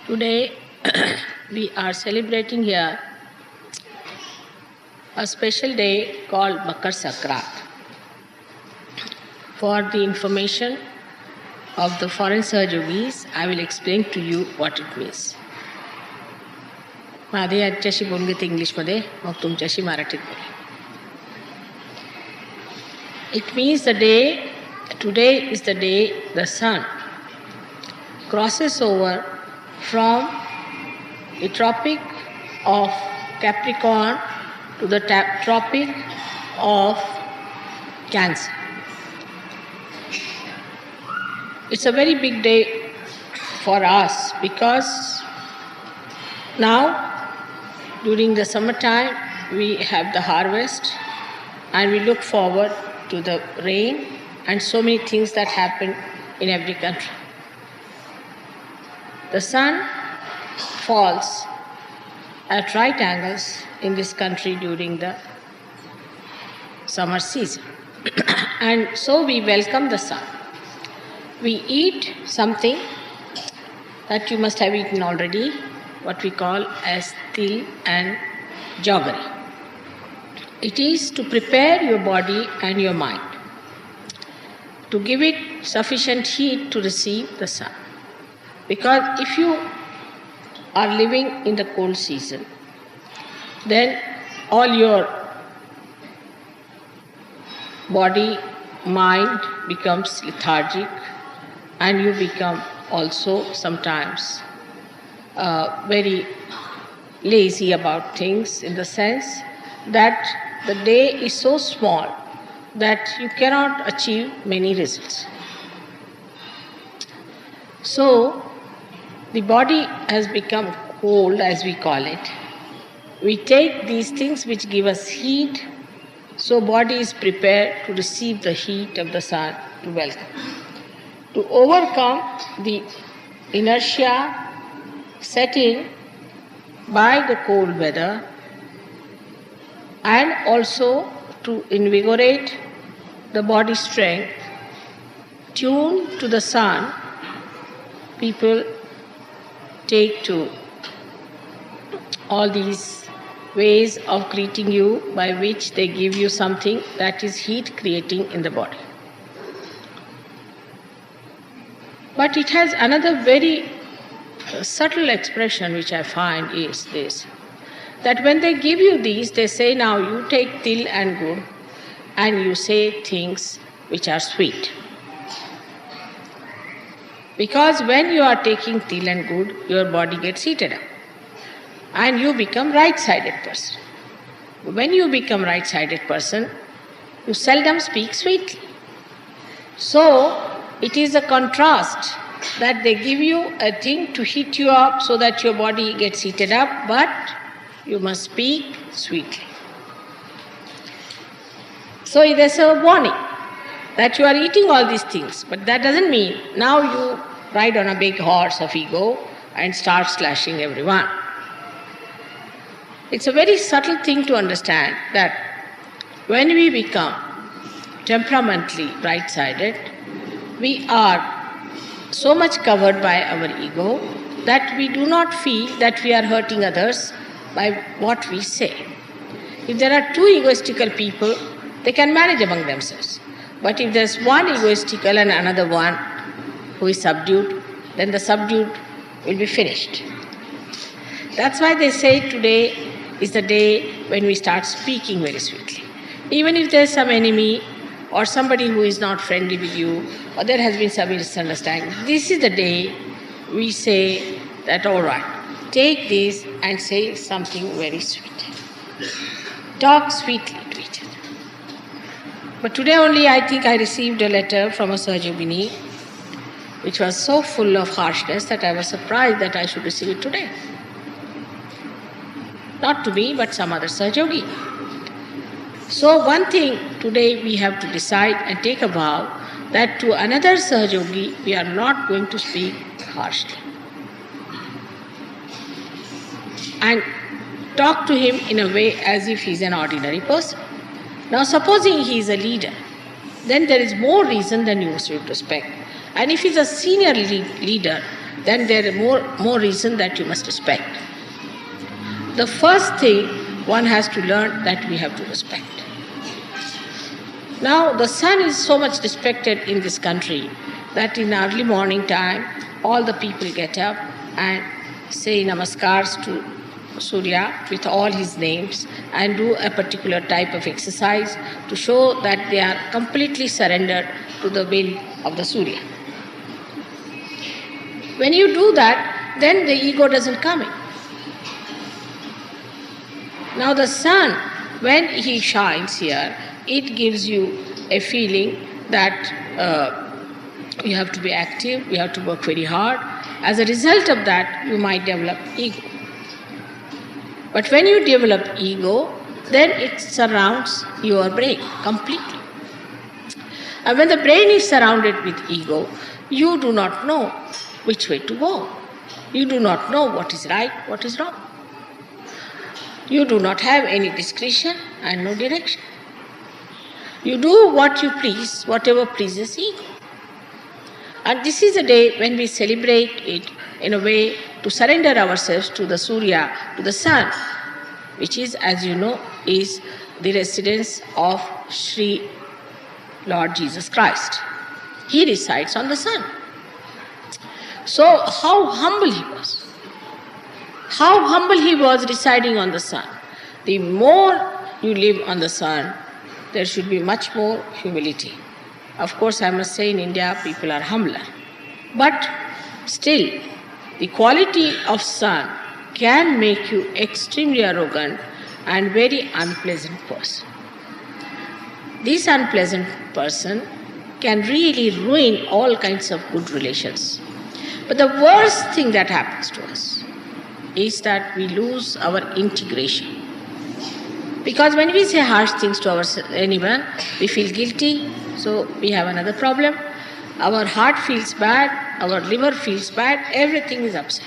Today we are celebrating here a special day called Makar sakranti. For the information of the foreign Sahajogis, I will explain to you what it means. आधी आजच्याशी बोलून घेते इंग्लिशमध्ये, मग तुमच्याशी मराठीत बोलेन. It means today is the day the sun crosses over from the tropic of Capricorn to the tropic of Cancer. It's a very big day for us because now during the summertime we have the harvest and we look forward to the rain and so many things that happen in every country. The sun falls at right angles in this country during the summer season. And so we welcome the sun. We eat something that you must have eaten already, what we call as til and jaggery. It is to prepare your body and your mind, to give it sufficient heat to receive the sun. Because if you are living in the cold season, then all your body, mind becomes lethargic and you become also sometimes very lazy about things, in the sense that the day is so small that you cannot achieve many results. So the body has become cold, as we call it. We take these things which give us heat, so body is prepared to receive the heat of the sun to welcome. To overcome the inertia set in by the cold weather and also to invigorate the body strength, tuned to the sun, people take to all these ways of greeting you by which they give you something that is heat creating in the body. But it has another very subtle expression which I find is this, that when they give you these, they say, now you take til and gur and you say things which are sweet. Because when you are taking til and gur, your body gets heated up and you become right-sided person. When you become right-sided person, you seldom speak sweetly. So it is a contrast that they give you a thing to heat you up so that your body gets heated up, but you must speak sweetly. So there's a warning that you are eating all these things, but that doesn't mean now you ride on a big horse of ego and start slashing everyone. It's a very subtle thing to understand that when we become temperamentally right-sided, we are so much covered by our ego that we do not feel that we are hurting others by what we say. If there are two egoistical people, they can manage among themselves. But if there's one egoistical and another one who is subdued, then the subdued will be finished. That's why they say today is the day when we start speaking very sweetly. Even if there's some enemy or somebody who is not friendly with you, or there has been some misunderstanding, this is the day we say that, all right, take this and say something very sweet. Talk sweetly to each other. But today only I think I received a letter from a Sahajogini which was so full of harshness that I was surprised that I should receive it today. Not to me, but some other Sahajogi. So one thing today we have to decide and take a vow that to another Sahajogi we are not going to speak harshly. And talk to him in a way as if he is an ordinary person. Now supposing he is a leader, then there is more reason than you should respect. And if he is a senior leader, then there is more reason that you must respect. The first thing one has to learn that we have to respect. Now the sun is so much respected in this country that in early morning time all the people get up and say namaskars to Surya with all his names and do a particular type of exercise to show that they are completely surrendered to the will of the Surya. When you do that, then the ego doesn't come in. Now the sun, when he shines here, it gives you a feeling that you have to be active, you have to work very hard. As a result of that, you might develop ego. But when you develop ego, then it surrounds your brain completely. And when the brain is surrounded with ego, you do not know which way to go. You do not know what is right, what is wrong. You do not have any discretion and no direction. You do what you please, whatever pleases ego. And this is a day when we celebrate it in a way to surrender ourselves to the Surya, to the sun, which is, as you know, is the residence of Sri Lord Jesus Christ. He resides on the sun. So how humble he was. How humble he was residing on the sun. The more you live on the sun, there should be much more humility. Of course, I must say in India, people are humbler. But still, the quality of sun can make you extremely arrogant and very unpleasant person. This unpleasant person can really ruin all kinds of good relations. But the worst thing that happens to us is that we lose our integration. Because when we say harsh things to anyone, we feel guilty, so we have another problem. Our heart feels bad, our liver feels bad, everything is upset.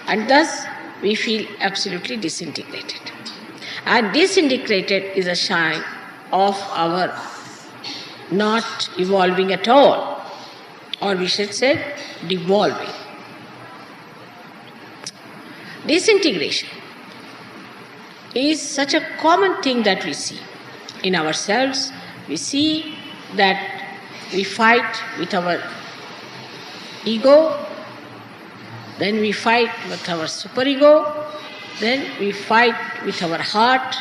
And thus, we feel absolutely disintegrated. And disintegrated is a sign of our not evolving at all, or we should say devolving. Disintegration is such a common thing that we see in ourselves. We see that we fight with our ego, then we fight with our superego, then we fight with our heart,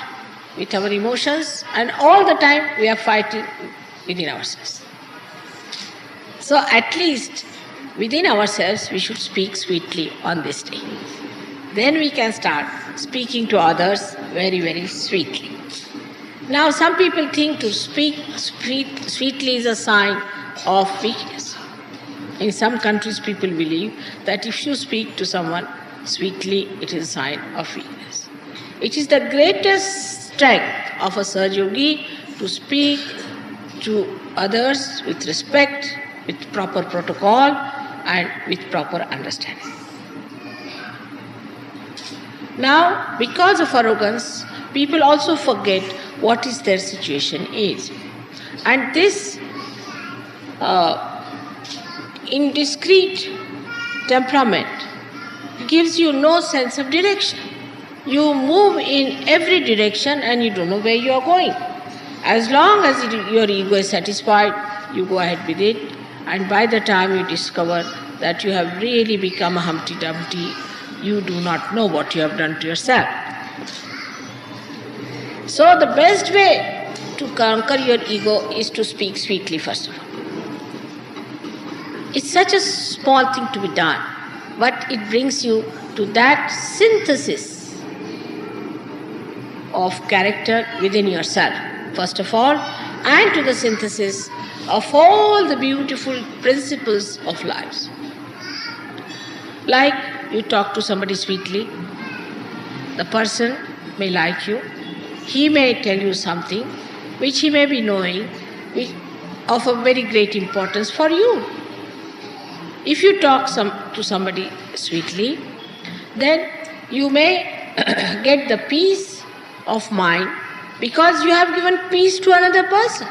with our emotions, and all the time we are fighting within ourselves. So at least within ourselves we should speak sweetly on this day. Then we can start speaking to others very, very sweetly. Now some people think to speak sweetly is a sign of weakness. In some countries people believe that if you speak to someone sweetly, it is a sign of weakness. It is the greatest strength of a Sahaja Yogi to speak to others with respect, with proper protocol and with proper understanding. Now, because of arrogance, people also forget what is their situation is. And this indiscreet temperament gives you no sense of direction. You move in every direction and you don't know where you are going. As long as your ego is satisfied, you go ahead with it, and by the time you discover that you have really become a Humpty Dumpty, you do not know what you have done to yourself. So the best way to conquer your ego is to speak sweetly first of all. It's such a small thing to be done, but it brings you to that synthesis of character within yourself, first of all, and to the synthesis of all the beautiful principles of life. Like you talk to somebody sweetly, the person may like you, he may tell you something which he may be knowing of a very great importance for you. If you talk to somebody sweetly, then you may get the peace of mind because you have given peace to another person.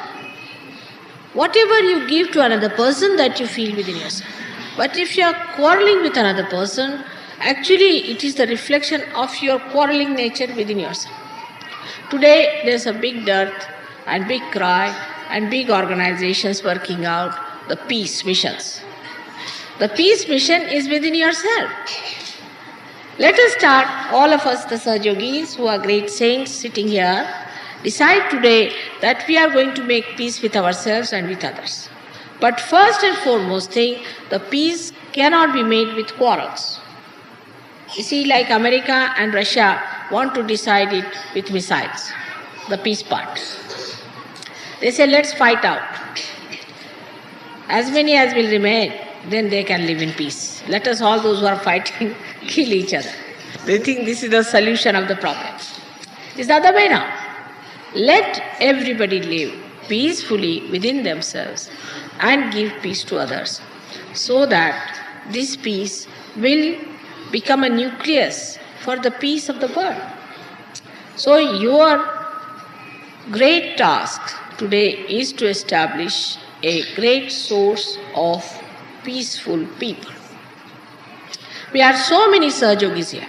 Whatever you give to another person, that you feel within yourself. But if you are quarreling with another person, actually it is the reflection of your quarreling nature within yourself. Today there is a big dearth and big cry and big organizations working out the peace missions. The peace mission is within yourself. Let us start, all of us, the Sahaja-yogis who are great saints sitting here, decide today that we are going to make peace with ourselves and with others. But first and foremost thing, the peace cannot be made with quarrels. You see, like America and Russia want to decide it with missiles, the peace part. They say, let's fight out. As many as will remain, then they can live in peace. Let us, all those who are fighting, kill each other. They think this is the solution of the problem. It's the other way now. Let everybody live peacefully within themselves and give peace to others, so that this peace will become a nucleus for the peace of the world. So your great task today is to establish a great source of peaceful people. We are so many Sahaja-yogis here.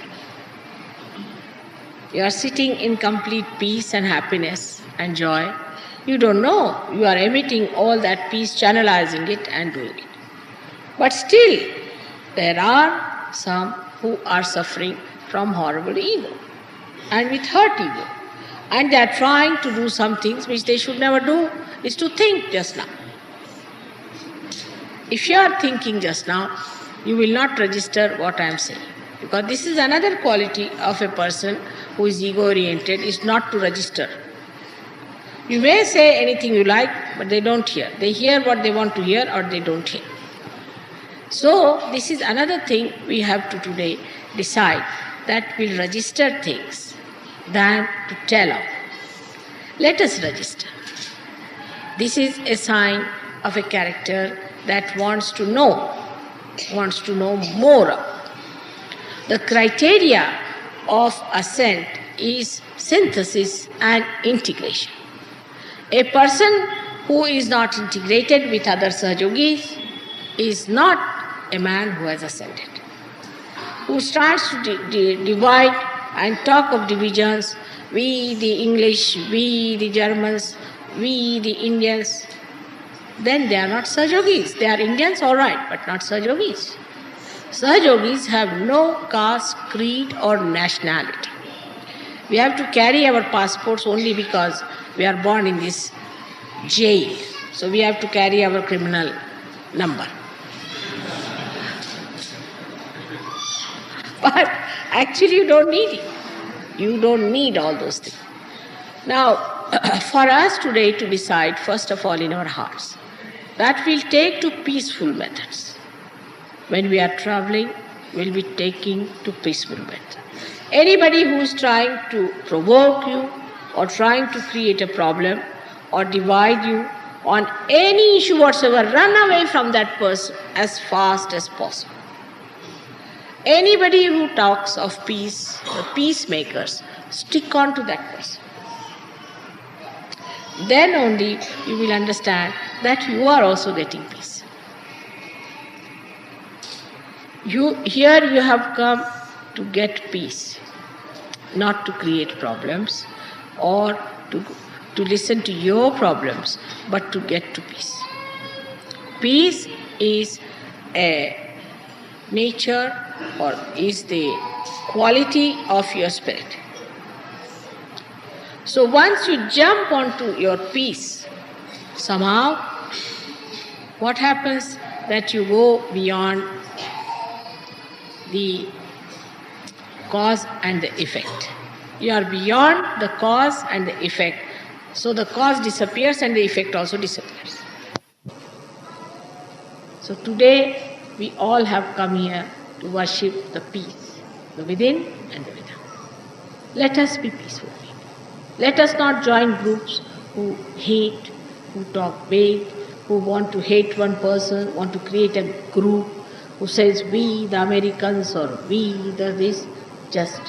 You are sitting in complete peace and happiness and joy. You don't know. You are emitting all that peace, channelizing it and doing it. But still, there are some who are suffering from horrible ego and with hurt ego. And they are trying to do some things which they should never do, is to think just now. If you are thinking just now, you will not register what I am saying. Because this is another quality of a person who is ego-oriented, is not to register. You may say anything you like, but they don't hear. They hear what they want to hear or they don't hear. So, this is another thing we have to today decide, that we'll register things than to tell of. Let us register. This is a sign of a character that wants to know more of. The criteria of assent is synthesis and integration. A person who is not integrated with other Sahaja-yogis is not a man who has ascended. Who starts to divide and talk of divisions, we the English, we the Germans, we the Indians, then they are not Sahaja-yogis. They are Indians, all right, but not Sahaja-yogis. Sahaja-yogis have no caste, creed or nationality. We have to carry our passports only because we are born in this jail. So we have to carry our criminal number. But actually you don't need it. You don't need all those things. Now, for us today to decide, first of all in our hearts, that we'll take to peaceful methods. When we are traveling, we'll be taking to peaceful methods. Anybody who is trying to provoke you or trying to create a problem or divide you on any issue whatsoever, run away from that person as fast as possible. Anybody who talks of peace, the peacemakers, stick on to that person. Then only you will understand that you are also getting peace. Here you have come to get peace, not to create problems or to listen to your problems, but to get to peace. Peace is a nature or is the quality of your spirit. So once you jump onto your peace, somehow what happens that you go beyond the cause and the effect. You are beyond the cause and the effect. So the cause disappears and the effect also disappears. So today we all have come here to worship the peace, the within and the without. Let us be peaceful people. Let us not join groups who hate, who talk big, who want to hate one person, want to create a group who says we the Americans or we the this. Just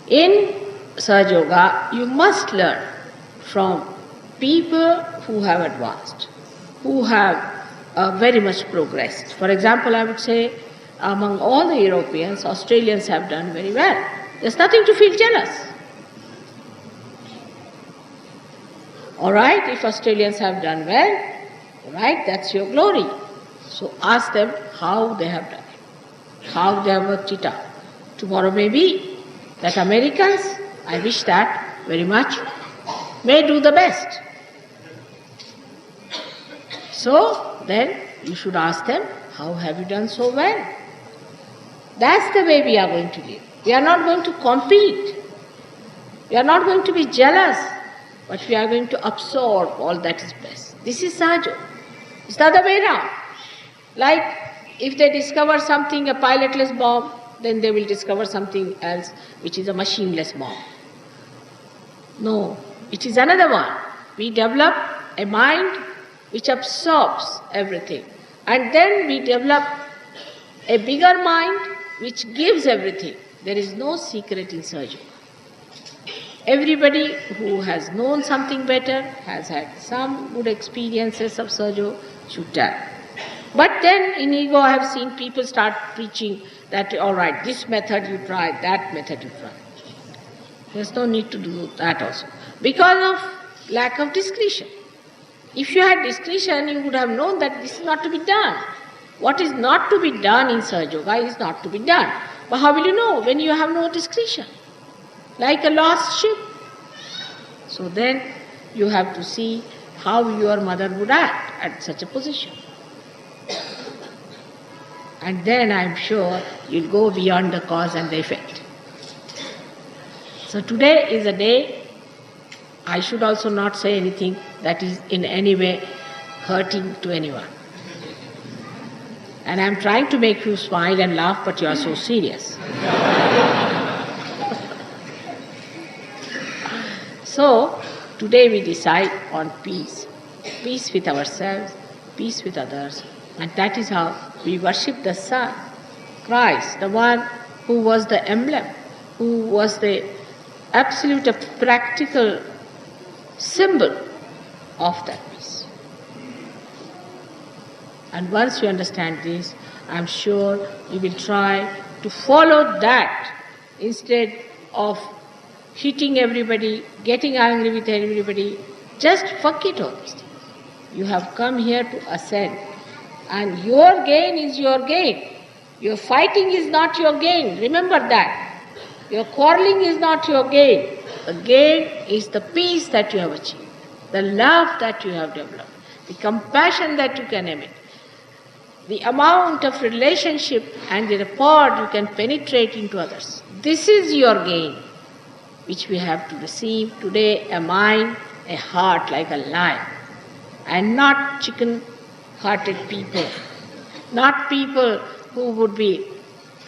in Sahaja Yoga, you must learn from people who have advanced, who have very much progressed. For example, I would say among all the Europeans, Australians have done very well. There's nothing to feel jealous. All right, if Australians have done well, all right, that's your glory. So ask them how they have done it, how they have worked it out. Tomorrow may be that Americans, I wish that very much, may do the best. So then you should ask them, how have you done so well? That's the way we are going to live. We are not going to compete. We are not going to be jealous, but we are going to absorb all that is best. This is Sahaja. It's the other way around. Like if they discover something, a pilotless bomb, then they will discover something else which is a machineless bomb. No, it is another one. We develop a mind which absorbs everything. And then we develop a bigger mind which gives everything. There is no secret in surgery. Everybody who has known something better, has had some good experiences of surgery, should tell. But then in ego I have seen people start preaching that, all right, this method you try, that method you try. There's no need to do that also. Because of lack of discretion. If you had discretion, you would have known that this is not to be done. What is not to be done in Sahaja Yoga is not to be done. But how will you know when you have no discretion? Like a lost ship. So then you have to see how your mother would act at such a position. And then I am sure you'll go beyond the cause and the effect. So today is a day, I should also not say anything that is in any way hurting to anyone. And I am trying to make you smile and laugh, but you are so serious. So, today we decide on peace. Peace with ourselves, peace with others. And that is how we worship the Son, Christ, the one who was the emblem, who was the absolute practical symbol of that peace. And once you understand this, I am sure you will try to follow that instead of hitting everybody, getting angry with everybody. Just forget all these things. You have come here to ascend, and your gain is your gain. Your fighting is not your gain. Remember that. Your quarreling is not your gain. The gain is the peace that you have achieved, the love that you have developed, the compassion that you can emit, the amount of relationship and the rapport you can penetrate into others. This is your gain, which we have to receive today, a mind, a heart like a lion, and not chicken-hearted people, not people who would be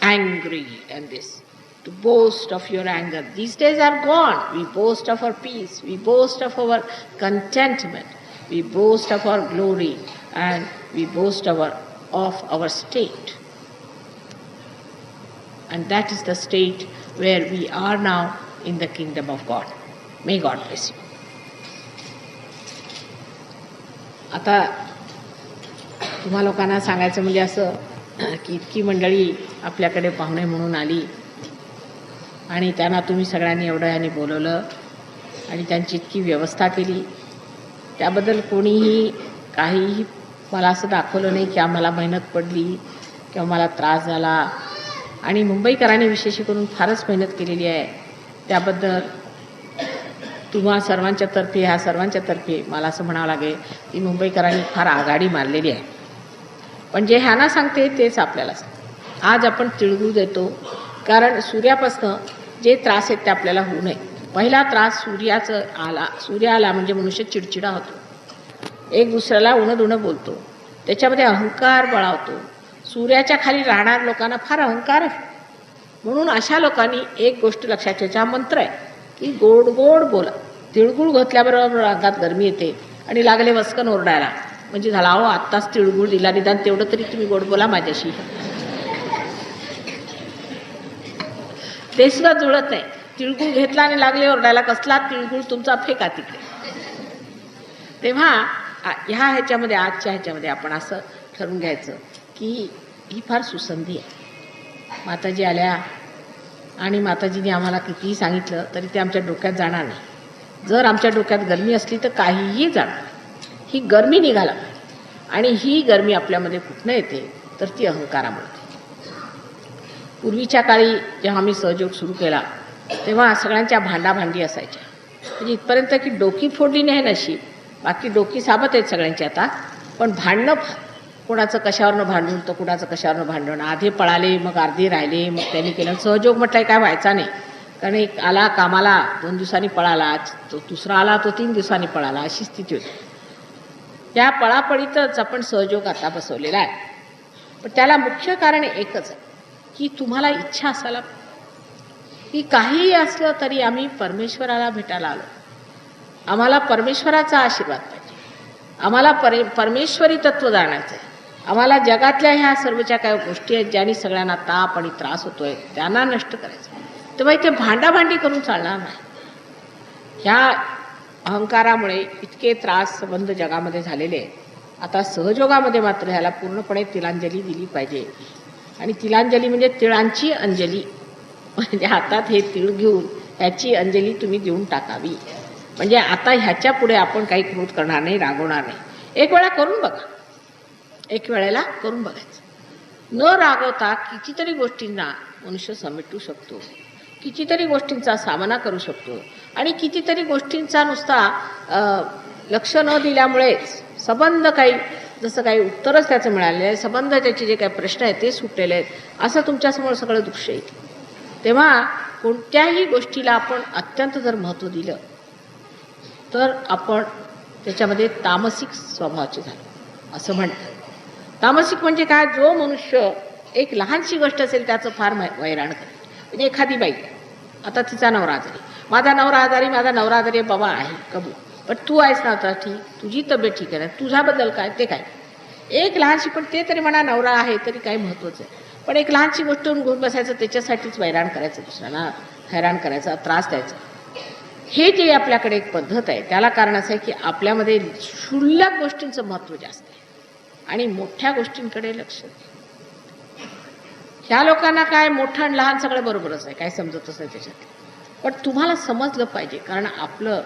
angry and this, to boast of your anger. These days are gone. We boast of our peace, we boast of our contentment, we boast of our glory, and we boast of our state. And that is the state where we are now in the kingdom of God. May God bless you. आता तुम्हा लोकांना सांगायचं म्हणजे असं की इतकी मंडळी आपल्याकडे पाहुणे म्हणून आली आणि त्यांना तुम्ही सगळ्यांनी एवढं याने बोलवलं आणि त्यांची इतकी व्यवस्था केली, त्याबद्दल कोणीही काहीही मला असं दाखवलं नाही की आम्हाला मेहनत पडली किंवा मला त्रास झाला. आणि मुंबईकरांनी विशेष करून फारच मेहनत केलेली आहे, त्याबद्दल तुम्हा सर्वांच्या तर्फे, ह्या सर्वांच्या तर्फे मला असं म्हणावं लागेल की मुंबईकरांनी फार आघाडी मारलेली आहे. पण जे ह्यांना सांगते तेच आपल्याला सांगते. आज आपण तिळगुळ देतो कारण सूर्यापासनं जे त्रास आहेत ते आपल्याला होऊ नये. पहिला त्रास सूर्य आला म्हणजे मनुष्य चिडचिडा होतो, एक दुसऱ्याला उणं बोलतो, त्याच्यामध्ये अहंकार बळावतो. सूर्याच्या खाली राहणार लोकांना फार अहंकार आहे. म्हणून अशा लोकांनी एक गोष्ट लक्षात ठेवायची, हा मंत्र आहे की गोड गोड बोला. तिळगुळ घातल्याबरोबर अंगात गरमी येते आणि लागले वस्कन ओरडायला, म्हणजे झाला अहो आत्ताच तिळगुळ दिला, निदान तेवढं तरी तुम्ही गोड बोला माझ्याशी. ते सुद्धा जुळत नाही. तिळगुळ घेतला आणि लागले ओरडायला, कसला तिळगुळ तुमचा, फेका तिकडे. तेव्हा ह्याच्यामध्ये आजच्या ह्याच्यामध्ये आपण असं ठरवून घ्यायचं की ही फार सुसंधी आहे. माताजी आल्या आणि माताजीने आम्हाला कितीही सांगितलं तरी ते आमच्या डोक्यात जाणार नाही. जर आमच्या डोक्यात गरमी असली तर काहीही जाणार. ही गरमी निघाला आणि ही गरमी आपल्यामध्ये कुठनं येते तर ती अहंकारामुळे. पूर्वीच्या काळी जेव्हा आम्ही सहयोग सुरू केला तेव्हा सगळ्यांच्या भांडाभांडी असायच्या. म्हणजे इथपर्यंत की डोकी फोडली नाही नशीब, बाकी डोकी साबत आहेत सगळ्यांची आता. पण भांडणं कोणाचं कशावरनं भांडून तर कुणाचं कशावरनं भांडण. आधे पळाले मग अर्धे राहिले मग त्यांनी केलं. सहयोग म्हटलं काय व्हायचा नाही, कारण एक आला कामाला 2 दिवसांनी पळाला, तो दुसरा आला तो 3 दिवसांनी पळाला, अशी स्थिती होती. त्या पळापळीतच आपण सहयोग आता बसवलेला आहे. पण त्याला मुख्य कारण एकच आहे की तुम्हाला इच्छा असायला की काहीही असलं तरी आम्ही परमेश्वराला भेटायला आलो, आम्हाला परमेश्वराचा आशीर्वाद पाहिजे, आम्हाला परमेश्वरी तत्व जाणायचं आहे, आम्हाला जगातल्या ह्या सर्वच्या काही गोष्टी आहेत ज्यांनी सगळ्यांना ताप आणि त्रास होतोय त्यांना नष्ट करायचं. तेव्हा इथे भांडाभांडी करून चालणार नाही. ह्या अहंकारामुळे इतके त्रास संबंध जगामध्ये झालेले आहेत. आता सहयोगामध्ये मात्र ह्याला पूर्णपणे तिलांजली दिली पाहिजे. आणि तिलांजली म्हणजे तिळांची अंजली, म्हणजे हातात हे तीळ घेऊन ह्याची अंजली तुम्ही देऊन टाकावी. म्हणजे आता ह्याच्या पुढे आपण काही क्रोध करणार नाही, रागवणार नाही. एक वेळा करून बघा, एक वेळेला करून बघायचं. न रागवता कितीतरी गोष्टींना मनुष्य समेटू शकतो, कितीतरी गोष्टींचा सामना करू शकतो. आणि कितीतरी गोष्टींचा नुसता लक्ष न दिल्यामुळेच संबंध काही जसं काही उत्तरच त्याचं मिळालेलं आहे, संबंध त्याचे जे काही प्रश्न आहेत ते सुटलेले आहेत, असं तुमच्यासमोर सगळं दृश्य येते. तेव्हा कोणत्याही गोष्टीला आपण अत्यंत जर महत्त्व दिलं तर आपण त्याच्यामध्ये तामसिक स्वभावाचे झालो असं म्हणतात. तामसिक म्हणजे काय, जो मनुष्य एक लहानशी गोष्ट असेल त्याचं फार वैराण करेल. म्हणजे एखादी बाई आता तिचा नवरा आजारी, माझा नवरा आजारी, माझा नवरा आजारी बाबा आहे कबूल, पण तू आहेस ना आता ठीक, तुझी तब्येत ठीक आहे, तुझ्याबद्दल काय ते काय. एक लहानशी, पण ते तरी म्हणा नवरा आहे तरी काही महत्त्वाचं आहे. पण एक लहानशी गोष्ट घेऊन बसायचं, त्याच्यासाठीच वैराण करायचं, दुसऱ्याला हैराण करायचा, त्रास द्यायचा. हे जे आपल्याकडे एक पद्धत आहे त्याला कारण असं आहे की आपल्यामध्ये क्षुल्लक गोष्टींचं महत्त्व जास्त आहे आणि मोठ्या गोष्टींकडे लक्ष. ह्या लोकांना काय मोठं आणि लहान सगळं बरोबरच आहे, काय समजतच नाही त्याच्यात. पण तुम्हाला समजलं पाहिजे, कारण आपलं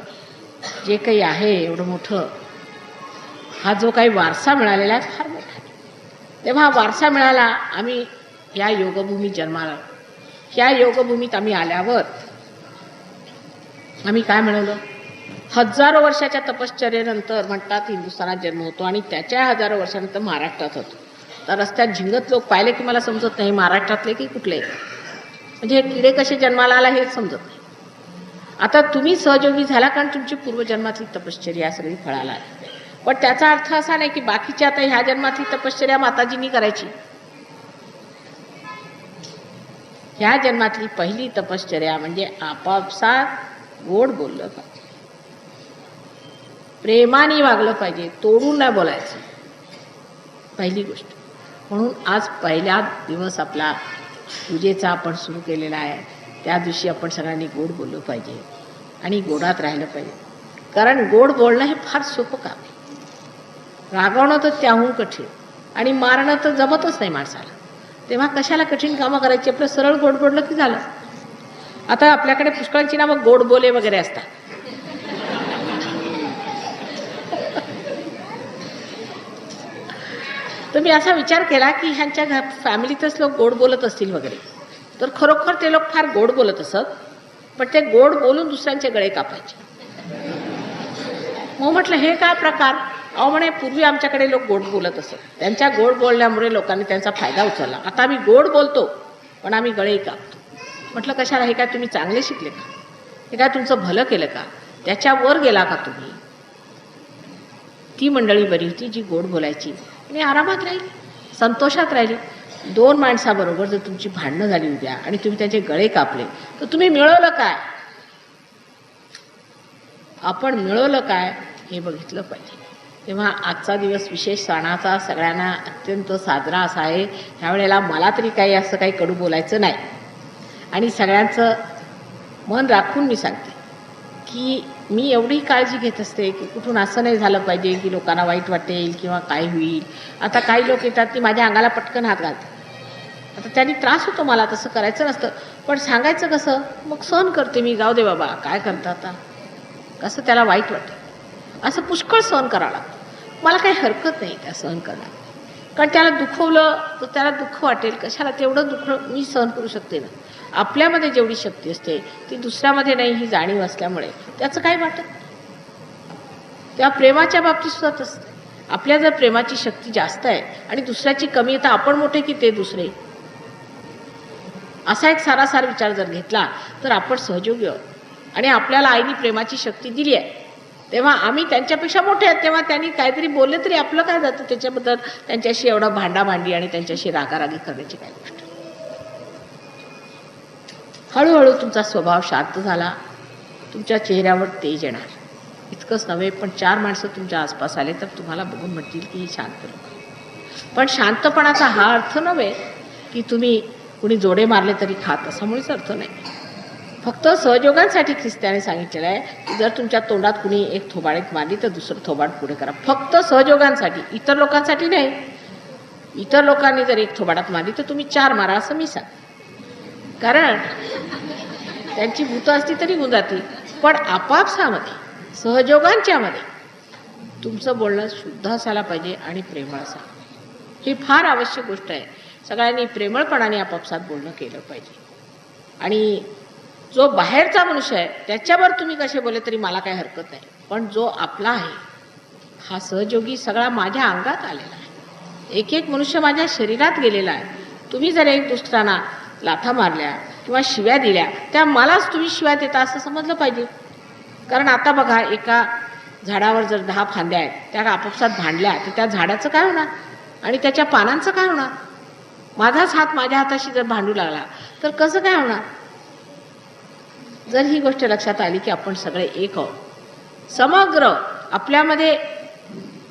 जे काही आहे एवढं मोठं, हा जो काही वारसा मिळालेला आहे फार मोठा आहे. तेव्हा हा वारसा मिळाला, आम्ही या योगभूमीत जन्माला, ह्या योगभूमीत आम्ही आल्यावर आम्ही काय मिळवलं, हजारो वर्षाच्या तपश्चर्येनंतर म्हणतात हिंदुस्थानात जन्म होतो आणि त्याच्या हजारो वर्षानंतर महाराष्ट्रात होतो. तर रस्त्यात झिंगत लोक पाहिले की मला समजत नाही महाराष्ट्रातले की कुठले, म्हणजे हे किडे कसे जन्माला आला हेच समजत नाही. आता तुम्ही सहयोगी झाला कारण तुमची पूर्वजन्मातली तपश्चर्या सगळी फळाला आहे. पण त्याचा अर्थ असा नाही की बाकीची आता ह्या जन्मातली तपश्चर्या माताजींनी करायची. ह्या जन्मातली पहिली तपश्चर्या म्हणजे आपापसात गोड बोललं पाहिजे, प्रेमाने वागलं पाहिजे, तोडून नाही बोलायचं, पहिली गोष्ट. म्हणून आज पहिला दिवस आपला पूजेचा आपण सुरू केलेला आहे. त्या दिवशी आपण सगळ्यांनी गोड बोललं पाहिजे आणि गोडात राहिलं पाहिजे. कारण गोड बोलणं हे फार सोपं काम आहे. रागवणं तर त्याहून कठीण आणि मारणं तर जमतच नाही माणसाला. तेव्हा कशाला कठीण कामं करायची, आपलं सरळ गोड बोललं की झालं. आता आपल्याकडे पुष्कळांची नावं गोड बोले वगैरे असतात. तर मी असा विचार केला की ह्यांच्या फॅमिलीतच लोक गोड बोलत असतील वगैरे, तर खरोखर ते लोक फार गोड बोलत असत, पण ते गोड बोलून दुसऱ्यांचे गळे कापायचे. मग म्हटलं हे काय प्रकार. अहो म्हणे पूर्वी आमच्याकडे लोक गोड बोलत असत, त्यांच्या गोड बोलण्यामुळे लोकांनी त्यांचा फायदा उचलला. आता आम्ही गोड बोलतो पण आम्ही गळेही कापतो. म्हटलं कशाला, हे काय तुम्ही चांगले शिकले का, हे काय तुमचं भलं केलं का, त्याच्यावर गेला का तुम्ही. ती मंडळी बरी होती जी गोड बोलायची आणि आरामात राहिली, संतोषात राहिली. 2 माणसाबरोबर जर तुमची भांडणं झाली उद्या आणि तुम्ही त्याचे गळे कापले तर तुम्ही मिळवलं काय, आपण मिळवलं काय हे बघितलं पाहिजे. तेव्हा आजचा दिवस विशेष सणाचा सगळ्यांना अत्यंत साजरा असा आहे. ह्यावेळेला मला तरी काही असं काही कडू बोलायचं नाही आणि सगळ्यांचं मन राखून मी सांगते की मी एवढी काळजी घेत असते की कुठून असं नाही झालं पाहिजे की लोकांना वाईट वाटेल किंवा काय होईल. आता काही लोक येतात ती माझ्या अंगाला पटकन हात घालतात. आता त्यांनी त्रास होतो, मला तसं करायचं नसतं, पण सांगायचं कसं, मग सहन करते मी, जाऊ दे बाबा काय करता आता, कसं त्याला वाईट वाटेल असं पुष्कळ सहन करावं लागतं. मला काही हरकत नाही त्या सहन करण्यात, कारण त्याला दुखवलं तर त्याला दुःख वाटेल, कशाला तेवढं दुःख मी सहन करू शकते ना. आपल्यामध्ये जेवढी शक्ती असते ती दुसऱ्यामध्ये नाही, ही जाणीव असल्यामुळे त्याचं काही वाटत नाही. तेव्हा प्रेमाच्या बाबतीत सुद्धा असते. आपल्या जर प्रेमाची शक्ती जास्त आहे आणि दुसऱ्याची कमी आहे, तर आपण मोठे की ते दुसरे, असा एक सारासार विचार जर घेतला तर आपण सहयोगी आहोत. आणि आपल्याला आईने प्रेमाची शक्ती दिली आहे, तेव्हा आम्ही त्यांच्यापेक्षा मोठे आहेत, तेव्हा त्यांनी काहीतरी बोलले तरी आपलं काय जातं त्याच्याबद्दल त्यांच्याशी एवढा भांडाभांडी आणि त्यांच्याशी रागारागी करण्याची काय गोष्ट. हळूहळू तुमचा स्वभाव शांत झाला, तुमच्या चेहऱ्यावर तेज येणार. इतकंच नव्हे, पण 4 माणसं तुमच्या आसपास आले तर तुम्हाला बघून म्हणतील की ही शांत लोक. पण शांतपणाचा हा अर्थ नव्हे की तुम्ही कुणी जोडे मारले तरी खात, असा मुळीच अर्थ नाही. फक्त सहयोगांसाठी ख्रिस्त्याने सांगितलेलं आहे की जर तुमच्या तोंडात कुणी एक थोबाडीत मारली तर दुसरं थोबाड पुढे करा. फक्त सहयोगांसाठी, इतर लोकांसाठी नाही. इतर लोकांनी जर एक थोबाडात मारली तर तुम्ही 4 मारा असं मी सांग, कारण त्यांची भूत असती तरी होऊन जाती. पण आपापसामध्ये सहयोगांच्यामध्ये तुमचं बोलणं शुद्ध असायला पाहिजे आणि प्रेमळ असायला. ही फार आवश्यक गोष्ट आहे. सगळ्यांनी प्रेमळपणाने आपापसात बोलणं केलं पाहिजे. आणि जो बाहेरचा मनुष्य आहे त्याच्यावर तुम्ही कसे बोलले तरी मला काही हरकत नाही, पण जो आपला आहे हा सहयोगी सगळा माझ्या अंगात आलेला आहे. एक एक मनुष्य माझ्या शरीरात गेलेला आहे. तुम्ही जर एक दुसऱ्यांना लाथा मारल्या किंवा शिव्या दिल्या, त्या मलाच तुम्ही शिव्या देता असं समजलं पाहिजे. कारण आता बघा, एका झाडावर जर 10 फांद्या आहेत, त्या आपापसात भांडल्या तर त्या झाडाचं काय होणार आणि त्याच्या पानांचं काय होणार. माझाच हात माझ्या हाताशी जर भांडू लागला तर कसं काय होणार. जर ही गोष्ट लक्षात आली की आपण सगळे एक आहोत, समग्र आपल्यामध्ये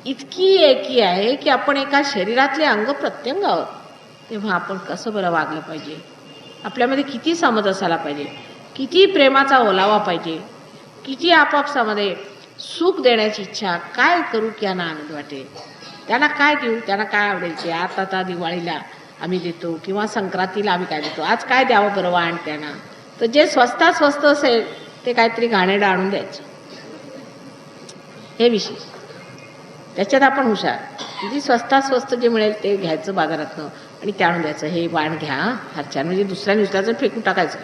इतकी एकी आहे की आपण एका शरीरातले अंग प्रत्यंग आहोत, तेव्हा आपण कसं बरं वागलं पाहिजे. आपल्यामध्ये किती समज असायला पाहिजे, किती प्रेमाचा ओलावा पाहिजे, किती आपापसामध्ये सुख देण्याची इच्छा, काय करू की यांना आनंद वाटेल, त्यांना काय देऊ, त्यांना काय आवडेल ते. आता दिवाळीला आम्ही देतो किंवा संक्रांतीला आम्ही काय देतो, आज काय द्यावं बरं वाण त्यांना, तर जे स्वस्तात स्वस्त असेल ते काहीतरी घाणेरडं आणून द्यायचं, हे विशेष. त्याच्यात आपण हुशार. जी स्वस्तात स्वस्त जे मिळेल ते घ्यायचं बाजारातनं आणि ते आणून द्यायचं, हे वाण घ्या फार म्हणजे दुसऱ्याने उचलायचं फेकून टाकायचं.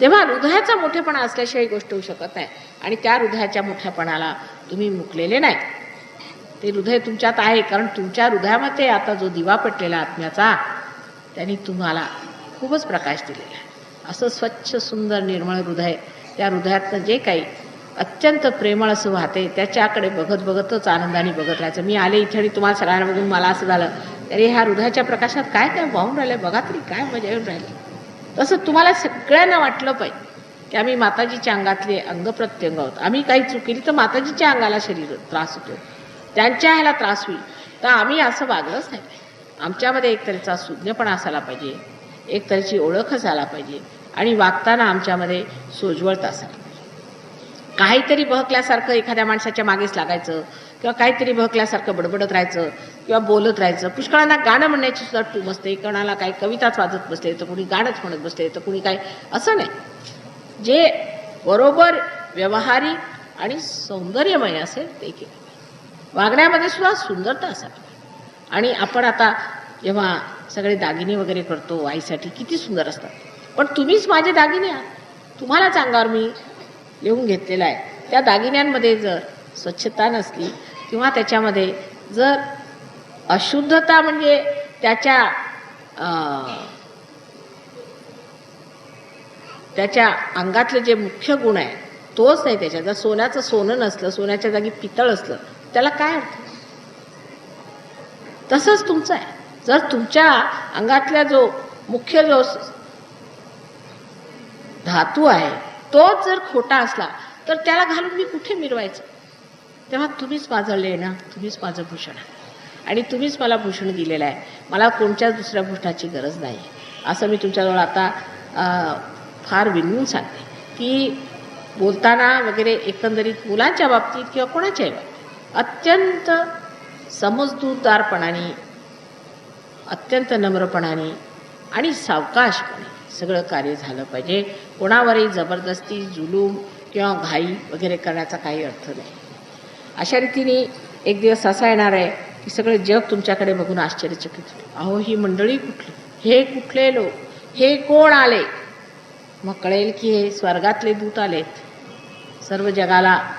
तेव्हा हृदयाचा मोठेपणा असल्याशिवाय गोष्ट होऊ शकत नाही. आणि त्या हृदयाच्या मोठ्यापणाला तुम्ही मुकलेले नाही. ते हृदय तुमच्यात आहे, कारण तुमच्या हृदयामध्ये आता जो दिवा पेटलेला आत्म्याचा, त्यांनी तुम्हाला खूपच प्रकाश दिलेला आहे. असं स्वच्छ सुंदर निर्मळ हृदय, त्या हृदयातनं जे काही अत्यंत प्रेमळ असं वाहते, त्याच्याकडे बघत बघतच आनंदाने बघत राहायचं. मी आले इथे आणि तुम्हाला सगळ्यांना बघून मला असं झालं, अरे ह्या हृदयाच्या प्रकाशात काय काय वाहून राहिलं, बघा तरी काय मजा येऊन राहिली. तसं तुम्हाला सगळ्यांना वाटलं पाहिजे की आम्ही माताजीच्या अंगातले अंग प्रत्यंग आहोत. आम्ही काही चुकीली तर माताजीच्या अंगाला शरीर त्रास होतो, त्यांच्या ह्याला त्रास होईल, तर आम्ही असं वागलंच नाही. आमच्यामध्ये एक तऱ्हेचा सुज्ञपणा असायला पाहिजे, एक तऱ्हेची ओळख असायला पाहिजे आणि वागताना आमच्यामध्ये सोज्वळता असायला पाहिजे. काहीतरी बहकल्यासारखं एखाद्या माणसाच्या मागेच लागायचं किंवा काहीतरी बहकल्यासारखं बडबडत राहायचं किंवा बोलत राहायचं. पुष्कळांना गाणं म्हणण्याची सुद्धा टूम असते, कोणाला काही कविताच वाजत बसले तर कुणी गाणंच म्हणत बसले तर कुणी काय, असं नाही. जे बरोबर व्यवहारिक आणि सौंदर्यमय असेल ते केलं. वागण्यामध्ये सुद्धा सुंदरता असावी. आणि आपण आता जेव्हा सगळे दागिने वगैरे करतो आईसाठी, किती सुंदर असतात, पण तुम्हीच माझे दागिने आहात. तुम्हालाच अंगावर मी लिहून घेतलेला आहे. त्या दागिन्यांमध्ये जर स्वच्छता नसली किंवा त्याच्यामध्ये जर अशुद्धता, म्हणजे त्याच्या अंगातले जे मुख्य गुण आहे तोच नाही त्याच्यात. जर सोन्याचं सोनं नसलं, सोन्याच्या जागी पितळ असलं, त्याला काय अर्थ. तसंच तुमचं आहे. जर तुमच्या अंगातल्या जो मुख्य जो धातू आहे तोच जर खोटा असला तर त्याला घालून मी कुठे मिरवायचं. तेव्हा तुम्हीच माझं लेणं, तुम्हीच माझं भूषण आहे आणि तुम्हीच मला भूषण दिलेलं आहे. मला कोणत्याच दुसऱ्या भूषणाची गरज नाही. असं मी तुमच्याजवळ आता फार विनवून सांगते की बोलताना वगैरे एकंदरीत मुलांच्या बाबतीत किंवा कोणाच्याही बाबतीत अत्यंत समजूतदारपणाने, अत्यंत नम्रपणाने आणि सावकाशपणे सगळं कार्य झालं पाहिजे. कोणावरही जबरदस्ती, जुलूम किंवा घाई वगैरे करण्याचा काही अर्थ नाही. अशा रीतीने एक दिवस असा येणार आहे की सगळे जग तुमच्याकडे बघून आश्चर्यचकित होईल. अहो, ही मंडळी कुठली, हे कुठले लोक, हे कोण आले? मग कळेल की हे स्वर्गातले दूत आलेत सर्व जगाला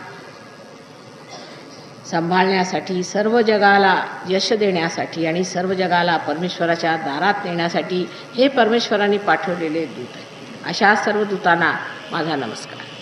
सांभाळण्यासाठी, सर्व जगाला यश देण्यासाठी आणि सर्व जगाला परमेश्वराच्या दारात नेण्यासाठी हे परमेश्वराने पाठवलेले दूत आहे. अशा सर्व दूतांना माझा नमस्कार.